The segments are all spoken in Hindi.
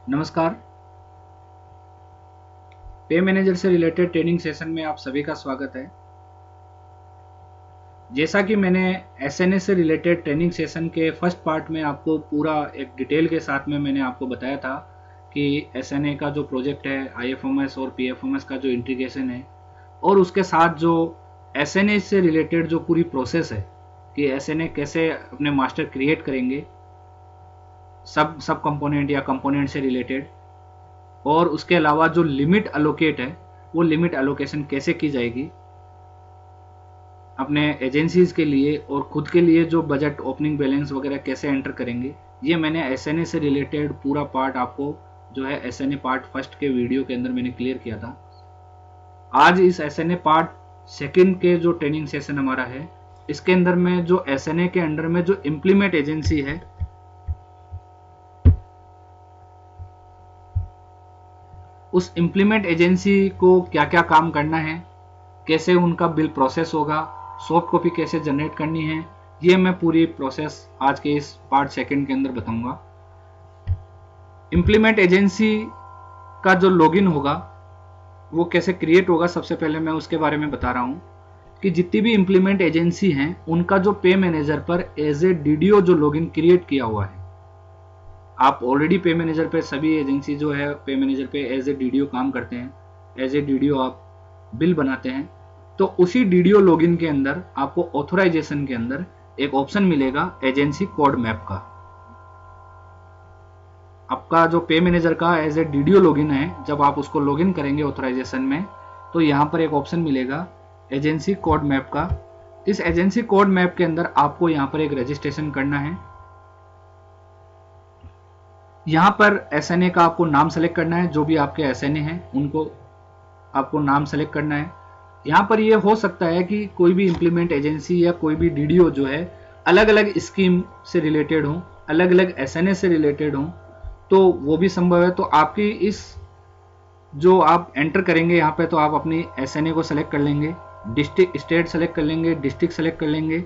नमस्कार। पे मैनेजर से रिलेटेड ट्रेनिंग सेशन में आप सभी का स्वागत है। जैसा कि मैंने एसएनए से रिलेटेड ट्रेनिंग सेशन के फर्स्ट पार्ट में आपको पूरा एक डिटेल के साथ में मैंने आपको बताया था कि एसएनए का जो प्रोजेक्ट है, आईएफएमएस और पीएफएमएस का जो इंटीग्रेशन है, और उसके साथ जो एसएनए से रिलेटेड जो पूरी प्रोसेस है कि एसएनए कैसे अपने मास्टर क्रिएट करेंगे, सब कंपोनेंट या कंपोनेंट से रिलेटेड, और उसके अलावा जो लिमिट अलोकेट है वो लिमिट अलोकेशन कैसे की जाएगी अपने एजेंसीज के लिए, और खुद के लिए जो बजट ओपनिंग बैलेंस वगैरह कैसे एंटर करेंगे, ये मैंने एसएनए से रिलेटेड पूरा पार्ट आपको जो है एसएनए पार्ट फर्स्ट के वीडियो के अंदर मैंने क्लियर किया था। आज इस एसएनए पार्ट सेकंड के जो ट्रेनिंग सेशन हमारा है, इसके अंदर में जो एसएनए के अंडर में जो इम्प्लीमेंट एजेंसी है, उस इम्प्लीमेंट एजेंसी को क्या क्या काम करना है, कैसे उनका बिल प्रोसेस होगा, सॉफ्ट कॉपी कैसे जनरेट करनी है, ये मैं पूरी प्रोसेस आज के इस पार्ट सेकंड के अंदर बताऊंगा। इम्प्लीमेंट एजेंसी का जो लॉगिन होगा वो कैसे क्रिएट होगा, सबसे पहले मैं उसके बारे में बता रहा हूं कि जितनी भी इम्प्लीमेंट एजेंसी हैं उनका जो पे मैनेजर पर एज ए डीडीओ जो लॉगिन क्रिएट किया हुआ है, आप ऑलरेडी पे मैनेजर पे सभी एजेंसी जो है पे मैनेजर पे एज ए डीडीओ काम करते हैं, एज ए डीडीओ आप बिल बनाते हैं, तो उसी डीडीओ लॉगिन के अंदर आपको ऑथराइजेशन के अंदर एक ऑप्शन मिलेगा एजेंसी कोड मैप का। आपका जो पे मैनेजर का एज ए डीडीओ लॉगिन है, जब आप उसको लॉगिन करेंगे ऑथराइजेशन में, तो यहाँ पर एक ऑप्शन मिलेगा एजेंसी कोड मैप का। इस एजेंसी कोड मैप के अंदर आपको यहाँ पर एक रजिस्ट्रेशन करना है। यहाँ पर एसएनए का आपको नाम सेलेक्ट करना है, जो भी आपके एसएनए हैं उनको आपको नाम सेलेक्ट करना है। यहाँ पर ये हो सकता है कि कोई भी इम्प्लीमेंट एजेंसी या कोई भी डीडीओ जो है अलग अलग स्कीम से रिलेटेड हो, अलग अलग एसएनए से रिलेटेड हो, तो वो भी संभव है। तो आपकी इस जो आप एंटर करेंगे यहाँ पे, तो आप अपनी एसएनए को सेलेक्ट कर लेंगे, डिस्ट्रिक्ट स्टेट सेलेक्ट कर लेंगे, डिस्ट्रिक्ट सेलेक्ट कर लेंगे,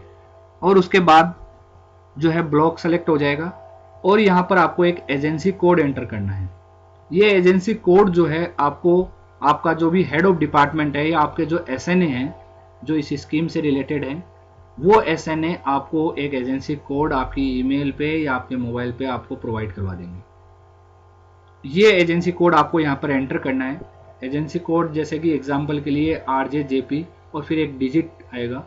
और उसके बाद जो है ब्लॉक सेलेक्ट हो जाएगा, और यहाँ पर आपको एक एजेंसी कोड एंटर करना है। ये एजेंसी कोड जो है आपको आपका जो भी हेड ऑफ डिपार्टमेंट है या आपके जो एसएनए हैं जो इस स्कीम से रिलेटेड हैं, वो एसएनए आपको एक एजेंसी कोड आपकी ईमेल पे या आपके मोबाइल पे आपको प्रोवाइड करवा देंगे। ये एजेंसी कोड आपको यहाँ पर एंटर करना है। एजेंसी कोड जैसे कि एग्जाम्पल के लिए RJJP और फिर एक डिजिट आएगा,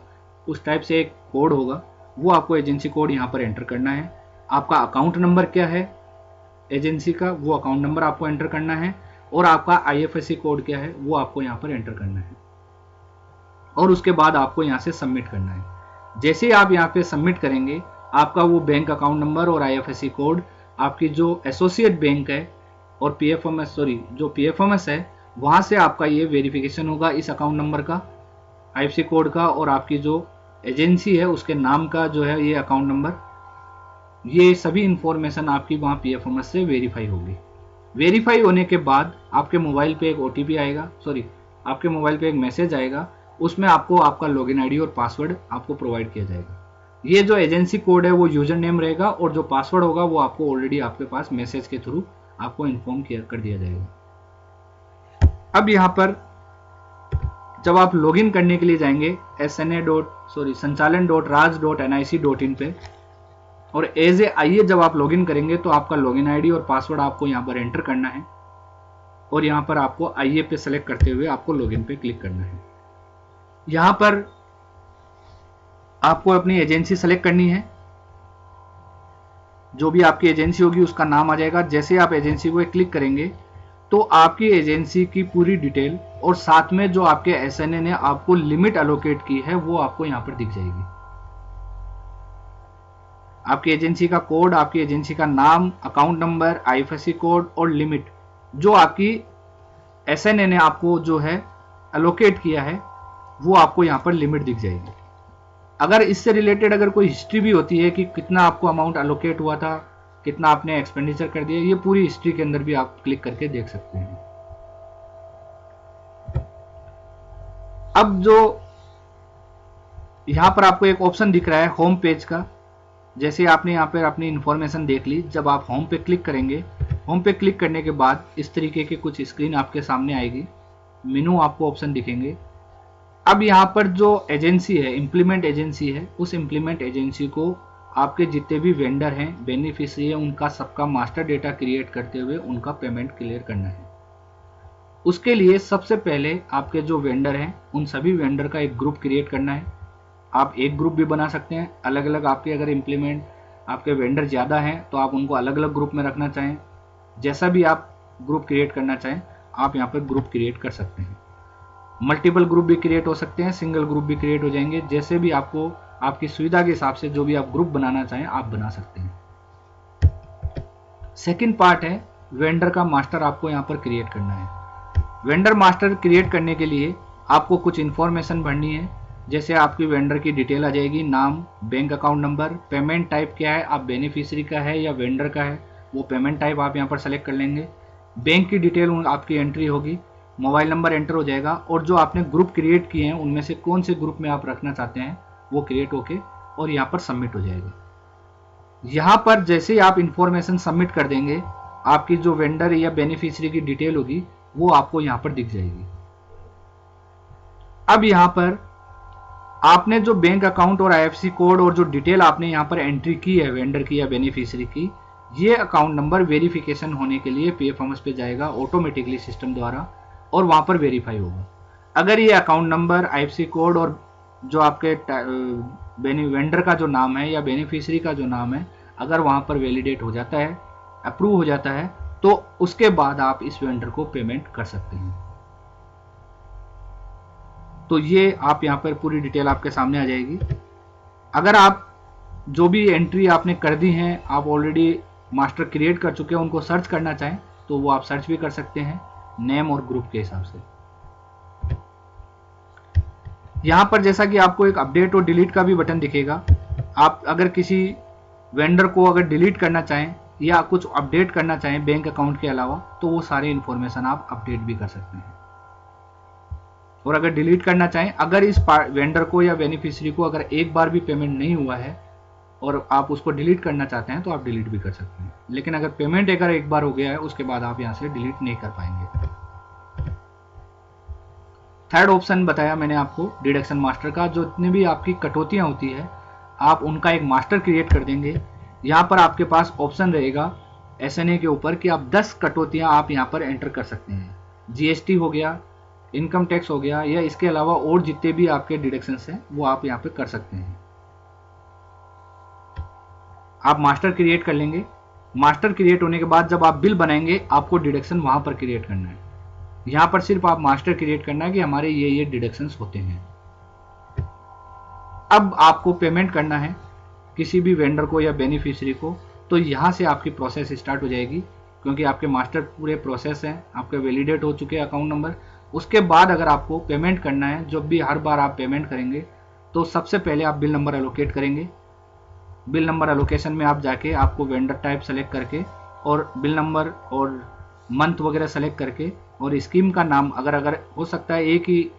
उस टाइप से एक कोड होगा, वो आपको एजेंसी कोड यहाँ पर एंटर करना है। आपका अकाउंट नंबर क्या है एजेंसी का, वो अकाउंट नंबर आपको एंटर करना है, और आपका IFSC कोड क्या है वो आपको यहाँ पर एंटर करना है, और उसके बाद आपको यहाँ से सबमिट करना है। जैसे ही आप यहाँ पे सबमिट करेंगे, आपका वो बैंक अकाउंट नंबर और IFSC कोड आपकी जो एसोसिएट बैंक है और जो PFMS है, वहां से आपका ये वेरिफिकेशन होगा इस अकाउंट नंबर का, IFSC कोड का, और आपकी जो एजेंसी है उसके नाम का जो है ये अकाउंट नंबर, ये सभी इंफॉर्मेशन आपकी वहाँ PFMS से वेरीफाई होगी। वेरीफाई होने के बाद आपके मोबाइल पे एक OTP आएगा, आपके मोबाइल पे एक मैसेज आएगा, उसमें आपको आपका लॉगिन आईडी और पासवर्ड आपको प्रोवाइड किया जाएगा। ये जो एजेंसी कोड है वो यूजर नेम रहेगा, और जो पासवर्ड होगा वो आपको ऑलरेडी आपके पास मैसेज के थ्रू आपको इन्फॉर्म कर दिया जाएगा। अब यहाँ पर जब आप लॉगिन करने के लिए जाएंगे संचालन.raj.nic.in पे, और एज ए आइए जब आप लॉगिन करेंगे, तो आपका लॉगिन आईडी और पासवर्ड आपको यहाँ पर एंटर करना है, और यहाँ पर आपको आइए पे सेलेक्ट करते हुए आपको लॉगिन पे क्लिक करना है। यहाँ पर आपको अपनी एजेंसी सेलेक्ट करनी है, जो भी आपकी एजेंसी होगी उसका नाम आ जाएगा। जैसे आप एजेंसी को क्लिक करेंगे तो आपकी एजेंसी की पूरी डिटेल और साथ में जो आपके एसएनए ने आपको लिमिट अलोकेट की है वो आपको यहाँ पर दिख जाएगी। आपकी एजेंसी का कोड, आपकी एजेंसी का नाम, अकाउंट नंबर, IFSC कोड और लिमिट जो आपकी एसएनए ने आपको जो है अलोकेट किया है, वो आपको यहाँ पर लिमिट दिख जाएगी। अगर इससे रिलेटेड अगर कोई हिस्ट्री भी होती है कि कितना आपको अमाउंट अलोकेट हुआ था, कितना आपने एक्सपेंडिचर कर दिया, ये पूरी हिस्ट्री के अंदर भी आप क्लिक करके देख सकते हैं। अब जो यहाँ पर आपको एक ऑप्शन दिख रहा है होम पेज का, जैसे आपने यहाँ पर अपनी इंफॉर्मेशन देख ली, जब आप होम पे क्लिक करेंगे होम पे क्लिक करने के बाद इस तरीके की कुछ स्क्रीन आपके सामने आएगी, मेनू आपको ऑप्शन दिखेंगे। अब यहाँ पर जो एजेंसी है, इम्प्लीमेंट एजेंसी है, उस इम्प्लीमेंट एजेंसी को आपके जितने भी वेंडर हैं, बेनिफिशियरी है, उनका सबका मास्टर डेटा क्रिएट करते हुए उनका पेमेंट क्लियर करना है। उसके लिए सबसे पहले आपके जो वेंडर हैं उन सभी वेंडर का एक ग्रुप क्रिएट करना है। आप एक ग्रुप भी बना सकते हैं, अलग अलग आपके अगर इम्प्लीमेंट आपके वेंडर ज़्यादा हैं तो आप उनको अलग अलग ग्रुप में रखना चाहें, जैसा भी आप ग्रुप क्रिएट करना चाहें आप यहाँ पर ग्रुप क्रिएट कर सकते हैं। मल्टीपल ग्रुप भी क्रिएट हो सकते हैं, सिंगल ग्रुप भी क्रिएट हो जाएंगे, जैसे भी आपको आपकी सुविधा के हिसाब से जो भी आप ग्रुप बनाना चाहें आप बना सकते हैं। सेकंड पार्ट है वेंडर का मास्टर आपको यहाँ पर क्रिएट करना है। वेंडर मास्टर क्रिएट करने के लिए आपको कुछ इन्फॉर्मेशन भरनी है, जैसे आपकी वेंडर की डिटेल आ जाएगी, नाम, bank account number, payment type क्या है, आप बेनिफिशियरी का है या वेंडर का है, वो पेमेंट टाइप आप यहाँ पर सेलेक्ट कर लेंगे। बैंक की डिटेल आपकी एंट्री होगी, मोबाइल नंबर एंटर हो जाएगा, और जो आपने ग्रुप क्रिएट किए हैं उनमें से कौन से ग्रुप में आप रखना चाहते हैं वो क्रिएट होके और यहाँ पर सबमिट हो जाएगा। यहाँ पर जैसे ही आप इंफॉर्मेशन सबमिट कर देंगे आपकी जो वेंडर या बेनिफिशियरी की डिटेल होगी वो आपको यहाँ पर दिख जाएगी। अब यहाँ पर आपने जो बैंक अकाउंट और IFSC कोड और जो डिटेल आपने यहाँ पर एंट्री की है वेंडर की या बेनिफिशियरी की, ये अकाउंट नंबर वेरिफिकेशन होने के लिए PFMS पे जाएगा ऑटोमेटिकली सिस्टम द्वारा और वहां पर वेरीफाई होगा। अगर ये अकाउंट नंबर, IFSC कोड और जो आपके वेंडर का जो नाम है या बेनिफिशियरी का जो नाम है अगर वहां पर वैलिडेट हो जाता है, अप्रूव हो जाता है, तो उसके बाद आप इस वेंडर को पेमेंट कर सकते हैं। तो ये आप यहाँ पर पूरी डिटेल आपके सामने आ जाएगी। अगर आप जो भी एंट्री आपने कर दी हैं, आप ऑलरेडी मास्टर क्रिएट कर चुके हैं, उनको सर्च करना चाहें तो वो आप सर्च भी कर सकते हैं नेम और ग्रुप के हिसाब से। यहां पर जैसा कि आपको एक अपडेट और डिलीट का भी बटन दिखेगा, आप अगर किसी वेंडर को अगर डिलीट करना चाहें या कुछ अपडेट करना चाहें बैंक अकाउंट के अलावा तो वो सारे इंफॉर्मेशन आप अपडेट भी कर सकते हैं। और अगर डिलीट करना चाहें, अगर इस वेंडर को या बेनिफिशियरी को अगर एक बार भी पेमेंट नहीं हुआ है और आप उसको डिलीट करना चाहते हैं तो आप डिलीट भी कर सकते हैं। लेकिन अगर पेमेंट अगर एक बार हो गया है उसके बाद आप यहां से डिलीट नहीं कर पाएंगे। थर्ड ऑप्शन बताया मैंने आपको डिडक्शन मास्टर का, जो इतनी भी आपकी कटौतियां होती है आप उनका एक मास्टर क्रिएट कर देंगे। यहां पर आपके पास ऑप्शन रहेगा SNA के ऊपर कि आप 10 कटौतियां आप यहां पर एंटर कर सकते हैं। GST हो गया, इनकम टैक्स हो गया, या इसके अलावा और जितने भी आपके डिडक्शंस हैं वो आप यहाँ पे कर सकते हैं। आप मास्टर क्रिएट कर लेंगे। मास्टर क्रिएट होने के बाद जब आप बिल बनाएंगे आपको डिडक्शन वहां पर क्रिएट करना है। यहां पर सिर्फ आप मास्टर क्रिएट करना है कि हमारे ये डिडक्शंस होते हैं। अब आपको पेमेंट करना है किसी भी वेंडर को या बेनिफिशियरी को, तो यहां से आपकी प्रोसेस स्टार्ट हो जाएगी, क्योंकि आपके मास्टर पूरे प्रोसेस हैं, आपके वैलिडेट हो चुके हैं अकाउंट नंबर। उसके बाद अगर आपको पेमेंट करना है, जब भी हर बार आप पेमेंट करेंगे तो सबसे पहले आप बिल नंबर एलोकेट करेंगे। बिल नंबर एलोकेशन में आप जाके आपको वेंडर टाइप सेलेक्ट करके और बिल नंबर और मंथ वगैरह सेलेक्ट करके और स्कीम का नाम, अगर हो सकता है एक ही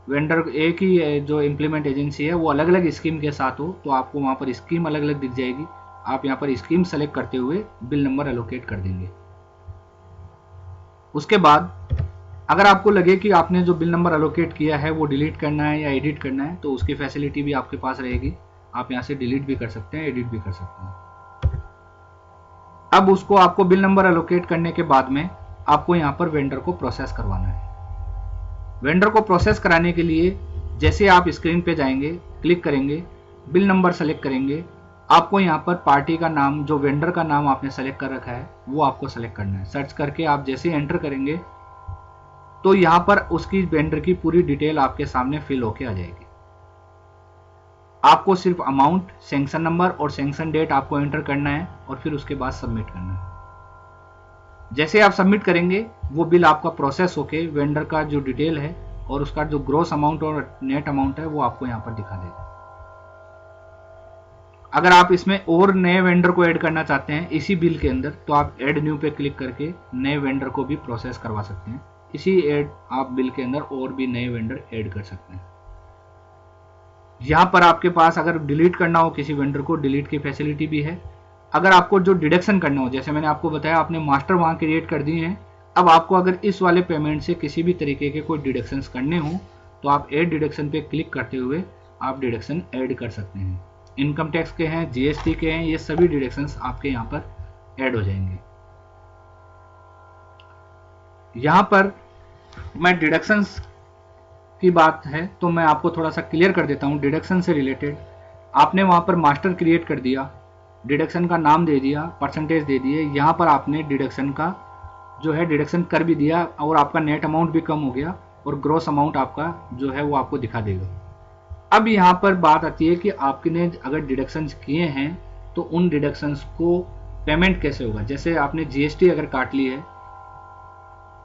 वेंडर, एक ही जो इम्प्लीमेंट एजेंसी है वो अलग अलग स्कीम के साथ हो तो आपको वहाँ पर स्कीम अलग अलग दिख जाएगी। आप यहाँ पर स्कीम सेलेक्ट करते हुए बिल नंबर एलोकेट कर देंगे। उसके बाद अगर आपको लगे कि आपने जो बिल नंबर एलोकेट किया है वो डिलीट करना है या एडिट करना है तो उसकी फैसिलिटी भी आपके पास रहेगी। आप यहाँ से डिलीट भी कर सकते हैं, एडिट भी कर सकते हैं। अब उसको आपको बिल नंबर एलोकेट करने के बाद में आपको यहाँ पर वेंडर को प्रोसेस करवाना है। वेंडर को प्रोसेस कराने के लिए जैसे आप स्क्रीन पे जाएंगे, क्लिक करेंगे, बिल नंबर सेलेक्ट करेंगे, आपको यहाँ पर पार्टी का नाम, जो वेंडर का नाम आपने सेलेक्ट कर रखा है वो आपको सेलेक्ट करना है। सर्च करके आप जैसे एंटर करेंगे तो यहाँ पर उसकी वेंडर की पूरी डिटेल आपके सामने फिल होके आ जाएगी। आपको सिर्फ अमाउंट, सैंक्शन नंबर और सैंक्शन डेट आपको एंटर करना है और फिर उसके बाद सबमिट करना है। जैसे आप सबमिट करेंगे वो बिल आपका प्रोसेस होके वेंडर का जो डिटेल है और उसका जो ग्रॉस अमाउंट और नेट अमाउंट है वो आपको यहाँ पर दिखा देगा। अगर आप इसमें और नए वेंडर को ऐड करना चाहते हैं इसी बिल के अंदर तो आप ऐड न्यू पे क्लिक करके नए वेंडर को भी प्रोसेस करवा सकते हैं। इसी ऐड आप बिल के अंदर और भी नए वेंडर ऐड कर सकते हैं। यहाँ पर आपके पास अगर डिलीट करना हो किसी वेंडर को, डिलीट की फैसिलिटी भी है। अगर आपको जो डिडक्शन करना हो, जैसे मैंने आपको बताया आपने मास्टर वहां क्रिएट कर दिए हैं, अब आपको अगर इस वाले पेमेंट से किसी भी तरीके के कोई डिडक्शंस करने हो तो आप ऐड डिडक्शन पे क्लिक करते हुए आप डिडक्शन ऐड कर सकते हैं। इनकम टैक्स के हैं, जीएसटी के हैं, ये सभी डिडक्शंस आपके यहाँ पर ऐड हो जाएंगे। यहाँ पर मैं डिडक्शंस की बात है तो मैं आपको थोड़ा सा क्लियर कर देता हूँ। डिडक्शन से रिलेटेड आपने वहाँ पर मास्टर क्रिएट कर दिया, डिडक्शन का नाम दे दिया, परसेंटेज दे दिए, यहाँ पर आपने डिडक्शन का जो है डिडक्शन कर भी दिया और आपका नेट अमाउंट भी कम हो गया और ग्रॉस अमाउंट आपका जो है वो आपको दिखा देगा। अब यहाँ पर बात आती है कि आपने अगर डिडक्शंस किए हैं तो उन डिडक्शंस को पेमेंट कैसे होगा। जैसे आपने जीएसटी अगर काट ली है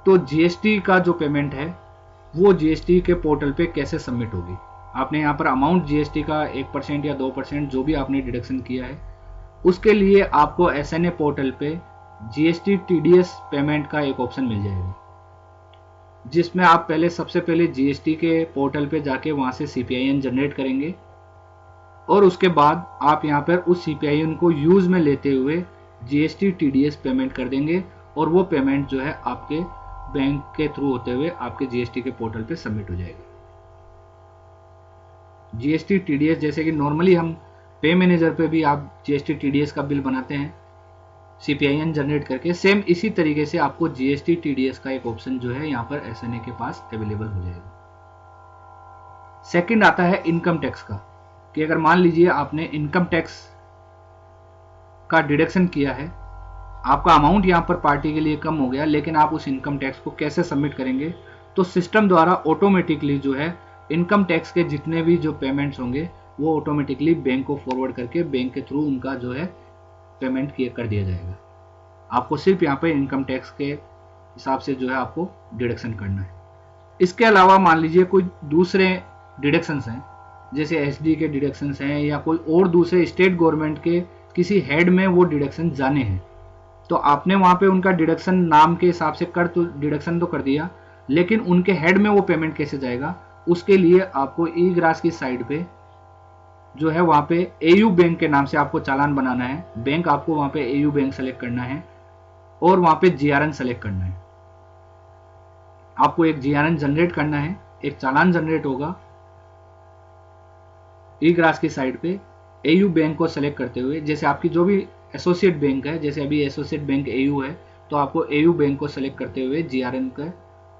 तो जीएसटी का जो पेमेंट है वो जीएसटी के पोर्टल पे कैसे सबमिट होगी। आपने यहाँ पर अमाउंट जीएसटी का 1% या 2% जो भी आपने डिडक्शन किया है उसके लिए आपको एसएनए पोर्टल पे जीएसटी टीडीएस पेमेंट का एक ऑप्शन मिल जाएगा, जिसमें आप पहले सबसे पहले जीएसटी के पोर्टल पे जाके वहां से सीपीआईएन जनरेट करेंगे और उसके बाद आप यहाँ पर उस सीपीआईएन को यूज में लेते हुए जीएसटी टीडीएस पेमेंट कर देंगे और वो पेमेंट जो है आपके बैंक के थ्रू होते हुए आपके जीएसटी के पोर्टल पे सबमिट हो जाएगा। जीएसटी टीडीएस जैसे कि नॉर्मली हम पे मैनेजर पे भी आप जीएसटी टीडीएस का बिल बनाते हैं सीपीआईएन जनरेट करके, सेम इसी तरीके से आपको जीएसटी टीडीएस का एक ऑप्शन जो है यहाँ पर एसएनए के पास अवेलेबल हो जाएगा। सेकंड आता है इनकम टैक्स का, कि अगर मान लीजिए आपने इनकम टैक्स का डिडक्शन किया है, आपका अमाउंट यहाँ पर पार्टी के लिए कम हो गया, लेकिन आप उस इनकम टैक्स को कैसे सबमिट करेंगे, तो सिस्टम द्वारा ऑटोमेटिकली जो है इनकम टैक्स के जितने भी जो पेमेंट्स होंगे वो ऑटोमेटिकली बैंक को फॉरवर्ड करके बैंक के थ्रू उनका जो है पेमेंट कर दिया जाएगा। आपको सिर्फ यहाँ पे इनकम टैक्स के हिसाब से जो है आपको डिडक्शन करना है। इसके अलावा मान लीजिए कोई दूसरे डिडक्शंस हैं, जैसे एसडी के डिडक्शंस हैं या कोई और दूसरे स्टेट गवर्नमेंट के किसी हेड में वो डिडक्शन जाने हैं, तो आपने वहां पे उनका डिडक्शन नाम के हिसाब से तो डिडक्शन तो कर दिया, लेकिन उनके हेड में वो पेमेंट कैसे जाएगा उसके लिए आपको ई ग्रास की साइड पे जो है वहां पे एयू बैंक के नाम से आपको चालान बनाना है। बैंक आपको वहां पे एयू बैंक सेलेक्ट करना है और वहां पे जीआरएन सेलेक्ट करना है। आपको एक जीआरएन जनरेट करना है, एक चालान जनरेट होगा ई ग्रास की साइड पे एयू बैंक को सेलेक्ट करते हुए। जैसे आपकी जो भी एसोसिएट बैंक है, जैसे अभी एसोसिएट बैंक एयू है, तो आपको एयू बैंक को सेलेक्ट करते हुए जीआरएन का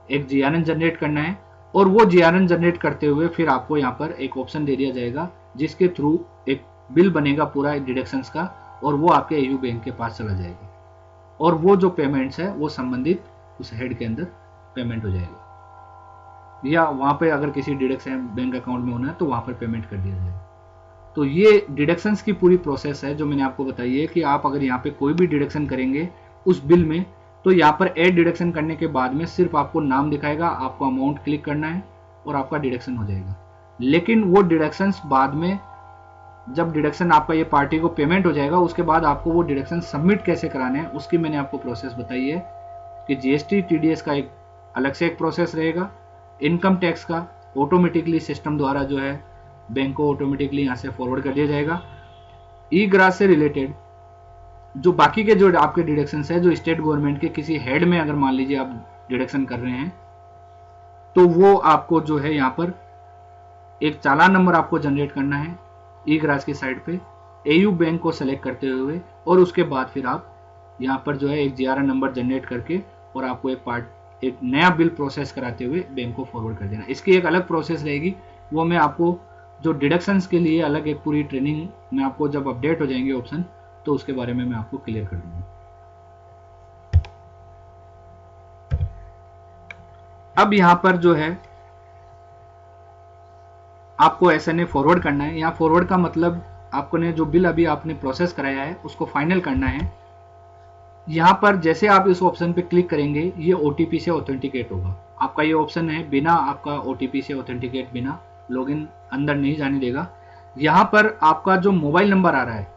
एक जीआरएन जनरेट करना है और वो जीआरएन जनरेट करते हुए फिर आपको यहाँ पर एक ऑप्शन दे दिया जाएगा जिसके थ्रू एक बिल बनेगा पूरा डिडक्शंस का और वो आपके एयू बैंक के पास चला जाएगा और वो जो पेमेंट्स है वो संबंधित उस हेड के अंदर पेमेंट हो जाएगा, या वहां पे अगर किसी डिडक्शन बैंक अकाउंट में होना है तो वहां पर पेमेंट कर दिया जाएगा। तो ये डिडक्शंस की पूरी प्रोसेस है जो मैंने आपको बताई है कि आप अगर यहाँ पे कोई भी डिडक्शन करेंगे उस बिल में तो यहाँ पर ऐड डिडक्शन करने के बाद में सिर्फ आपको नाम दिखाएगा, आपको अमाउंट क्लिक करना है और आपका डिडक्शन हो जाएगा। लेकिन वो डिडक्शंस बाद में जब डिडक्शन आपका ये पार्टी को पेमेंट हो जाएगा उसके बाद आपको वो डिडक्शन सबमिट कैसे कराने हैं उसकी मैंने आपको प्रोसेस बताई है कि जीएसटी टीडीएस का एक अलग से एक प्रोसेस रहेगा, इनकम टैक्स का ऑटोमेटिकली सिस्टम द्वारा जो है बैंक को ऑटोमेटिकली यहाँ से फॉरवर्ड कर दिया जाएगा। ई ग्रास से रिलेटेड जो बाकी के जो आपके डिडक्शंस है, जो स्टेट गवर्नमेंट के किसी हेड में अगर मान लीजिए आप डिडक्शन कर रहे हैं तो वो आपको जो है यहाँ पर एक चालान नंबर आपको जनरेट करना है ई ग्रास की साइड पे एयू बैंक को सेलेक्ट करते हुए और उसके बाद फिर आप यहाँ पर जो है एक जीआरएन नंबर जनरेट करके और आपको एक नया बिल प्रोसेस कराते हुए बैंक को फॉरवर्ड कर देना। इसकी एक अलग प्रोसेस रहेगी, वो मैं आपको जो डिडक्शंस के लिए अलग एक पूरी ट्रेनिंग में आपको जब अपडेट हो जाएंगे ऑप्शन तो उसके बारे में मैं आपको क्लियर कर दूंगा। अब यहां पर जो है आपको एसएनए फॉरवर्ड करना है। यहाँ फॉरवर्ड का मतलब आपको ने जो बिल अभी आपने प्रोसेस कराया है उसको फाइनल करना है। यहाँ पर जैसे आप इस ऑप्शन पे क्लिक करेंगे ये ओटीपी से ऑथेंटिकेट होगा। आपका ये ऑप्शन है बिना आपका ओटीपी से ऑथेंटिकेट बिना लॉगिन अंदर नहीं जाने देगा। यहाँ पर आपका जो मोबाइल नंबर आ रहा है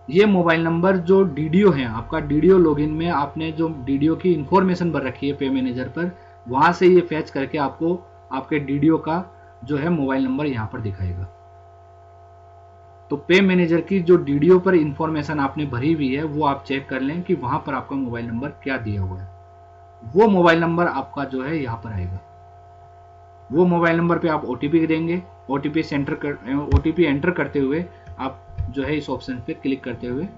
ये मोबाइल नंबर जो डीडीओ है, आपका डीडीओ लॉगिन में आपने जो डीडीओ की इंफॉर्मेशन भर रखी है पे मैनेजर पर, वहां से ये फैच करके आपको आपके डीडीओ का जो है मोबाइल नंबर यहाँ पर दिखाएगा। तो पे मैनेजर की जो डीडीओ पर इंफॉर्मेशन आपने भरी हुई है वो आप चेक कर लें कि वहां पर आपका मोबाइल नंबर क्या दिया हुआ है। वो मोबाइल नंबर आपका जो है यहाँ पर आएगा। वो मोबाइल नंबर पे आप ओटीपी देंगे। ओटीपी एंटर करते हुए आप जो है इस ऑप्शन पे क्लिक करते हुए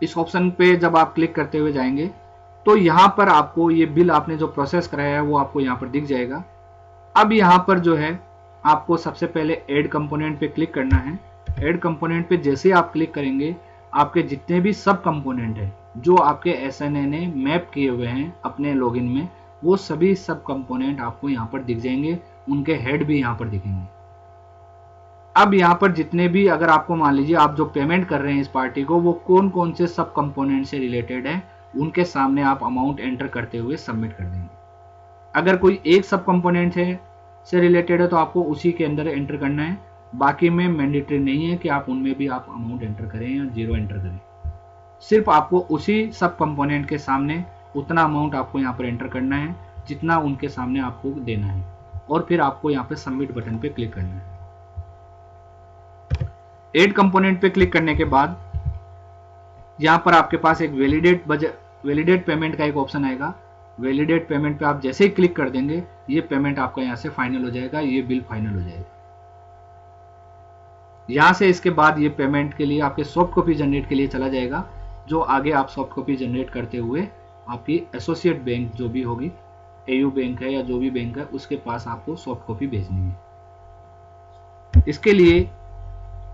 इस ऑप्शन पे जब आप क्लिक करते हुए जाएंगे तो यहाँ पर आपको ये बिल आपने जो प्रोसेस कराया है वो आपको यहाँ पर दिख जाएगा। अब यहाँ पर जो है आपको सबसे पहले ऐड कंपोनेंट पे क्लिक करना है। ऐड कंपोनेंट पे जैसे आप क्लिक करेंगे आपके जितने भी सब कंपोनेंट हैं जो आपके एसएनए ने मैप किए हुए हैं अपने लॉगिन में, वो सभी सब कंपोनेंट आपको यहाँ पर दिख जाएंगे, उनके हेड भी यहाँ पर दिखेंगे। अब यहाँ पर जितने भी, अगर आपको मान लीजिए आप जो पेमेंट कर रहे हैं इस पार्टी को वो कौन कौन से सब कंपोनेंट से रिलेटेड है, उनके सामने आप अमाउंट एंटर करते हुए सबमिट कर देंगे। अगर कोई एक सब कंपोनेंट से रिलेटेड है तो आपको उसी के अंदर एंटर करना है, बाकी में मैंडेटरी नहीं है कि आप उनमें भी आप अमाउंट एंटर करें या जीरो एंटर करें। सिर्फ आपको उसी सब कंपोनेंट के सामने उतना अमाउंट आपको यहाँ पर एंटर करना है जितना उनके सामने आपको देना है, और फिर आपको यहाँ पे सबमिट बटन पे क्लिक करना है। ऐड कंपोनेंट पे क्लिक करने के बाद यहाँ पर आपके पास एक वैलिडेट पेमेंट का एक ऑप्शन आएगा। वैलिडेट पेमेंट पे आप जैसे ही क्लिक कर देंगे ये पेमेंट आपका यहाँ से फाइनल हो जाएगा, ये बिल फाइनल हो जाएगा। यहाँ से इसके बाद ये पेमेंट के लिए आपके सॉफ्ट कॉपी जनरेट के लिए चला जाएगा, जो आगे आप सॉफ्ट कॉपी जनरेट करते हुए आपकी एसोसिएट बैंक जो भी होगी, एयू बैंक है या जो भी बैंक है, उसके पास आपको सॉफ्ट कॉपी भेजनी है।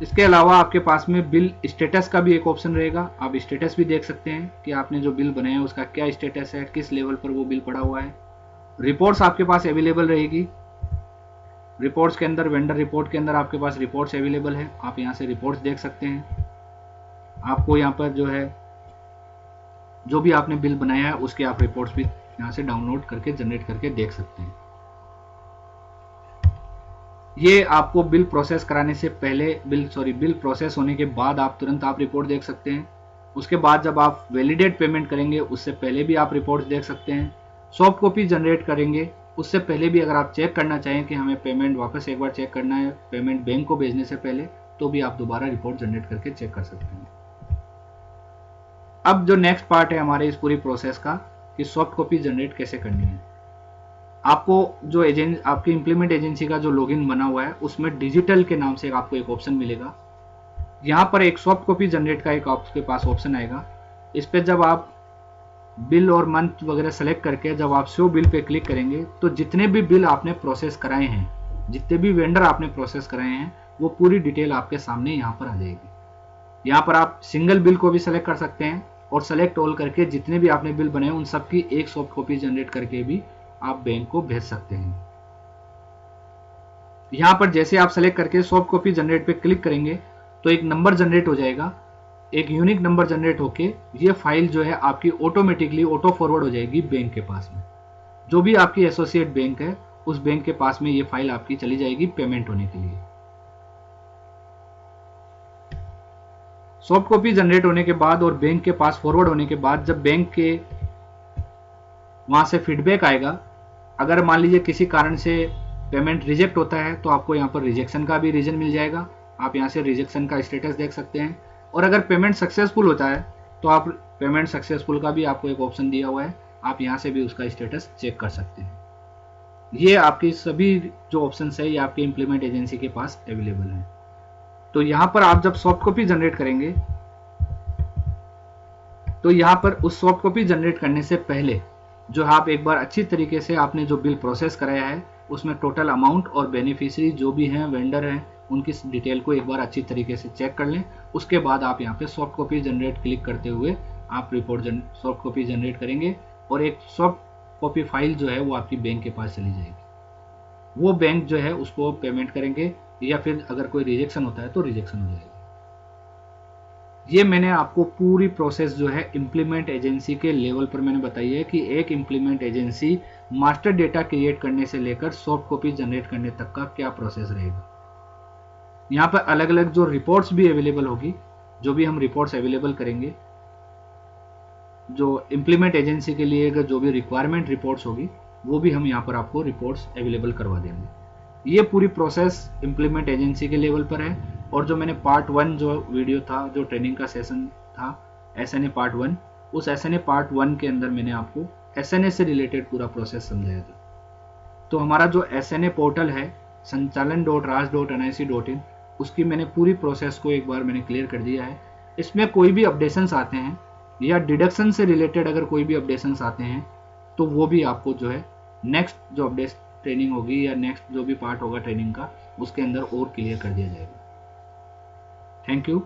इसके अलावा आपके पास में बिल स्टेटस का भी एक ऑप्शन रहेगा। आप स्टेटस भी देख सकते हैं कि आपने जो बिल बनाया है उसका क्या स्टेटस है, किस लेवल पर वो बिल पड़ा हुआ है। रिपोर्ट्स आपके पास अवेलेबल रहेगी। रिपोर्ट्स के अंदर, वेंडर रिपोर्ट के अंदर आपके पास रिपोर्ट्स अवेलेबल है, आप यहाँ से रिपोर्ट्स देख सकते हैं। आपको यहाँ पर जो है जो भी आपने बिल बनाया है उसके आप रिपोर्ट्स भी यहाँ से डाउनलोड करके जनरेट करके देख सकते हैं। ये आपको बिल प्रोसेस कराने से पहले बिल प्रोसेस होने के बाद आप तुरंत आप रिपोर्ट देख सकते हैं। उसके बाद जब आप वैलिडेट पेमेंट करेंगे उससे पहले भी आप रिपोर्ट्स देख सकते हैं। सॉफ्ट कॉपी जनरेट करेंगे उससे पहले भी अगर आप चेक करना चाहें कि हमें पेमेंट वापस एक बार चेक करना है पेमेंट बैंक को भेजने से पहले, तो भी आप दोबारा रिपोर्ट जनरेट करके चेक कर सकते हैं। अब जो नेक्स्ट पार्ट है हमारे इस पूरी प्रोसेस का कि सॉफ्ट कॉपी जनरेट कैसे करनी है। आपको जो आपकी इंप्लीमेंट एजेंसी का जो लॉगिन बना हुआ है उसमें डिजिटल के नाम से आपको एक ऑप्शन मिलेगा। यहाँ पर एक सॉफ्ट कॉपी जनरेट का एक आपके पास ऑप्शन आएगा। इस पर जब आप बिल और मंथ वगैरह सेलेक्ट करके जब आप शो बिल पे क्लिक करेंगे तो जितने भी बिल आपने प्रोसेस कराए हैं, जितने भी वेंडर आपने प्रोसेस कराए हैं, वो पूरी डिटेल आपके सामने यहाँ पर आ जाएगी। यहाँ पर आप सिंगल बिल को भी सेलेक्ट कर सकते हैं और सेलेक्ट ऑल करके जितने भी आपने बिल बनाए उन सबकी एक सॉफ्ट कॉपी जनरेट करके भी आप बैंक को भेज सकते हैं। यहाँ पर जैसे आप सेलेक्ट करके सॉफ्ट कॉपी जनरेट पे क्लिक करेंगे तो एक नंबर जनरेट हो जाएगा, एक यूनिक नंबर जनरेट होके ये फाइल जो है आपकी ऑटोमेटिकली ऑटो फॉरवर्ड हो जाएगी बैंक के पास में। जो भी आपकी एसोसिएट बैंक है उस बैंक के पास में ये फाइल आपकी चली जाएगी पेमेंट होने के लिए। सॉफ्ट कॉपी जनरेट होने के बाद और बैंक के पास फॉरवर्ड होने के बाद जब बैंक के वहां से फीडबैक आएगा, अगर मान लीजिए किसी कारण से पेमेंट रिजेक्ट होता है तो आपको यहाँ पर रिजेक्शन का भी रीजन मिल जाएगा। आप यहाँ से रिजेक्शन का स्टेटस देख सकते हैं। और अगर पेमेंट सक्सेसफुल होता है तो आप पेमेंट सक्सेसफुल का भी आपको एक ऑप्शन दिया हुआ है, आप यहाँ से भी उसका स्टेटस चेक कर सकते हैं। ये आपकी सभी जो ऑप्शन है ये आपके इंप्लीमेंट एजेंसी के पास अवेलेबल है। तो यहाँ पर आप जब सॉफ्ट कॉपी जनरेट करेंगे तो यहाँ पर उस सॉफ्ट कॉपी जनरेट करने से पहले जो आप एक बार अच्छी तरीके से आपने जो बिल प्रोसेस कराया है उसमें टोटल अमाउंट और बेनिफिशियरी जो भी हैं, वेंडर हैं, उनकी डिटेल को एक बार अच्छी तरीके से चेक कर लें। उसके बाद आप यहाँ पे सॉफ्ट कॉपी जनरेट क्लिक करते हुए आप सॉफ्ट कॉपी जनरेट करेंगे और एक सॉफ्ट कॉपी फाइल जो है वो आपकी बैंक के पास चली जाएगी। वो बैंक जो है उसको पेमेंट करेंगे या फिर अगर कोई रिजेक्शन होता है तो रिजेक्शन हो जाएगी। ये मैंने आपको पूरी प्रोसेस जो है इंप्लीमेंट एजेंसी के लेवल पर मैंने बताई है कि एक implement agency master data create करने से लेकर सॉफ्ट कॉपी जनरेट करने तक का क्या प्रोसेस रहेगा। यहाँ पर अलग अलग जो रिपोर्ट्स भी अवेलेबल होगी जो भी हम रिपोर्ट्स अवेलेबल करेंगे, जो इम्प्लीमेंट एजेंसी के लिए अगर जो भी रिक्वायरमेंट रिपोर्ट्स होगी वो भी हम यहाँ पर आपको रिपोर्ट्स अवेलेबल करवा देंगे। ये पूरी प्रोसेस इम्प्लीमेंट एजेंसी के लेवल पर है। और जो मैंने पार्ट 1 जो वीडियो था, जो ट्रेनिंग का सेशन था SNA पार्ट 1, उस SNA पार्ट 1 के अंदर मैंने आपको SNA से रिलेटेड पूरा प्रोसेस समझाया था। तो हमारा जो SNA पोर्टल है sanchalan.raj.nic.in, उसकी मैंने पूरी प्रोसेस को एक बार मैंने क्लियर कर दिया है। इसमें कोई भी अपडेशंस आते हैं या डिडक्शन से रिलेटेड अगर कोई भी अपडेशंस आते हैं तो वो भी आपको जो है नेक्स्ट जो अपडेट ट्रेनिंग होगी या नेक्स्ट जो भी पार्ट होगा ट्रेनिंग का, उसके अंदर और क्लियर कर दिया जाएगा। Thank you.